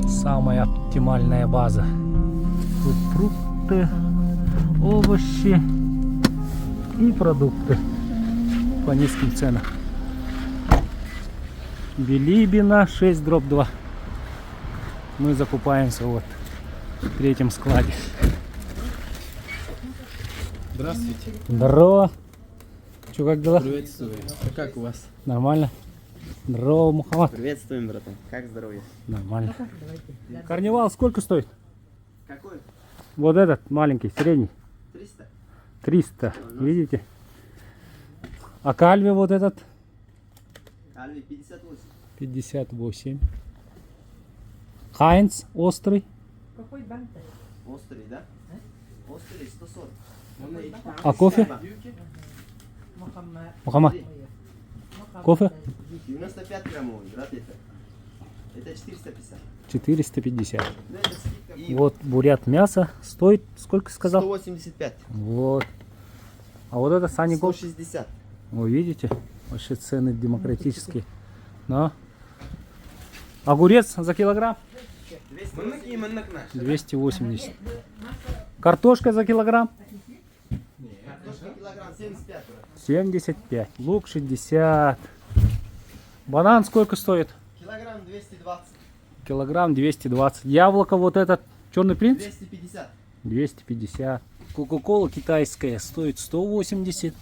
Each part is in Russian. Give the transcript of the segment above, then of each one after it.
Самая оптимальная база. Тут фрукты, овощи и продукты по низким ценам. Билибина 6/2. Мы закупаемся вот в третьем складе. Здравствуйте. Здорово. Че, как дела? Приветствую. А как у вас? Нормально? Здорово, Мухаммад. Приветствуем, братан. Как здоровье? Нормально. Карнивал сколько стоит? Какой? Вот этот маленький, средний. 300. 300. Видите? А кальви вот этот? Альви 58. 58. Хайнц острый. Острый, да? Острый 140. А кофе? Мухаммад. Кофе? 95 граммовый, брат, это. Это 450. 450. Ну, это скидка. И Вот бурят мясо стоит, сколько сказал? 185. Вот. А вот это Сани Голд. 160. Вы видите? Вообще цены демократические. Но. Огурец за килограмм? 280. Картошка за килограмм? Картошка килограмм 75. 75. Лук 60. Банан сколько стоит? Килограмм 220. Килограмм 220. Яблоко вот этот черный принц? 250. 250. Кока-кола китайская стоит 180.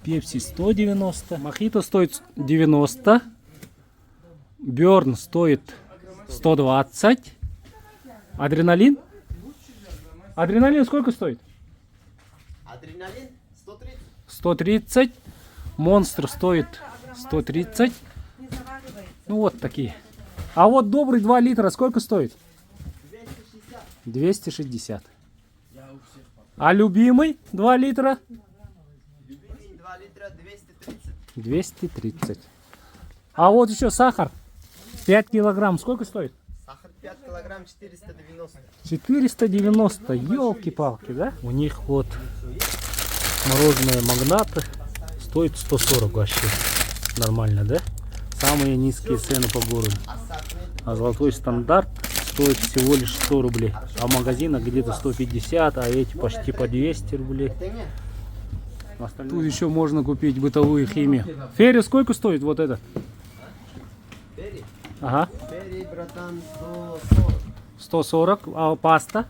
Пепси 190. Мохито стоит 90. Бёрн стоит 120. Адреналин? Адреналин сколько стоит? Адреналин 130. 130. Монстр стоит 130. Ну вот такие. А вот добрый 2 литра сколько стоит? 260. А любимый 2 литра? Любимый 2 литра 230. 230. А вот еще сахар. 5 килограмм сколько стоит? Сахар 5 килограмм 490. 490. Елки-палки, да? У них вот мороженое магнаты стоит 140 вообще. Нормально, да? Самые низкие цены по городу. А золотой стандарт стоит всего лишь 100 рублей. А в магазинах где-то 150, а эти почти по 200 рублей. Тут еще можно купить бытовую химию. Ферри сколько стоит вот это? Ферри. Ага. Ферри, братан, 140. 140. А паста?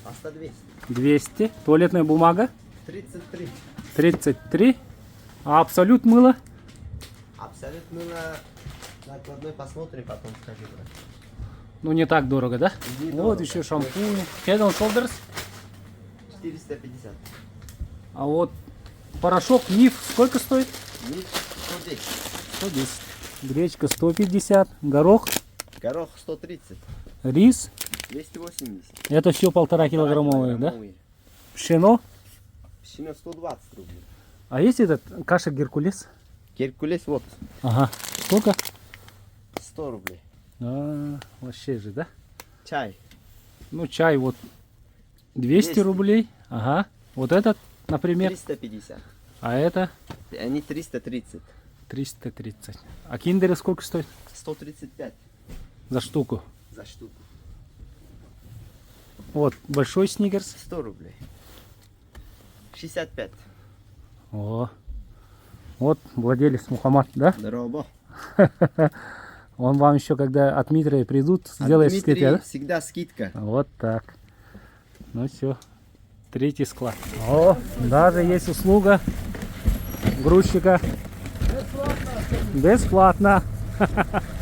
Паста 200. 200. Туалетная бумага? 33. 33. А абсолют мыло? Абсолютно на накладной посмотрим, потом скажу, брат. Ну не так дорого, да? Не Вот дорого. еще шампунь. Head and Shoulders. 450. А вот порошок Ниф сколько стоит? Мид 110. 110. Гречка 150. Горох. Горох 130. Рис. 280. Это все 1,5 килограммовые, да? Пшено. Пшено 120 рублей. А есть этот каша Геркулес? Геркулес вот Ага. Сколько? 100 рублей. А, вообще же, да? Чай. Ну чай вот 200 200. рублей. Ага. Вот этот, например. 350. А это Они 330. 330. А киндеры сколько стоит? 135 За штуку. за штуку. Вот большой сникерс. 100 рублей. 65. О. Вот владелец Мухаммад, да? Здорово. Он вам еще, когда от Дмитрия придут, сделает Дмитрий скидку, да? всегда скидка. Вот так. Ну все. Третий склад. О, даже есть услуга грузчика. Бесплатно. Бесплатно.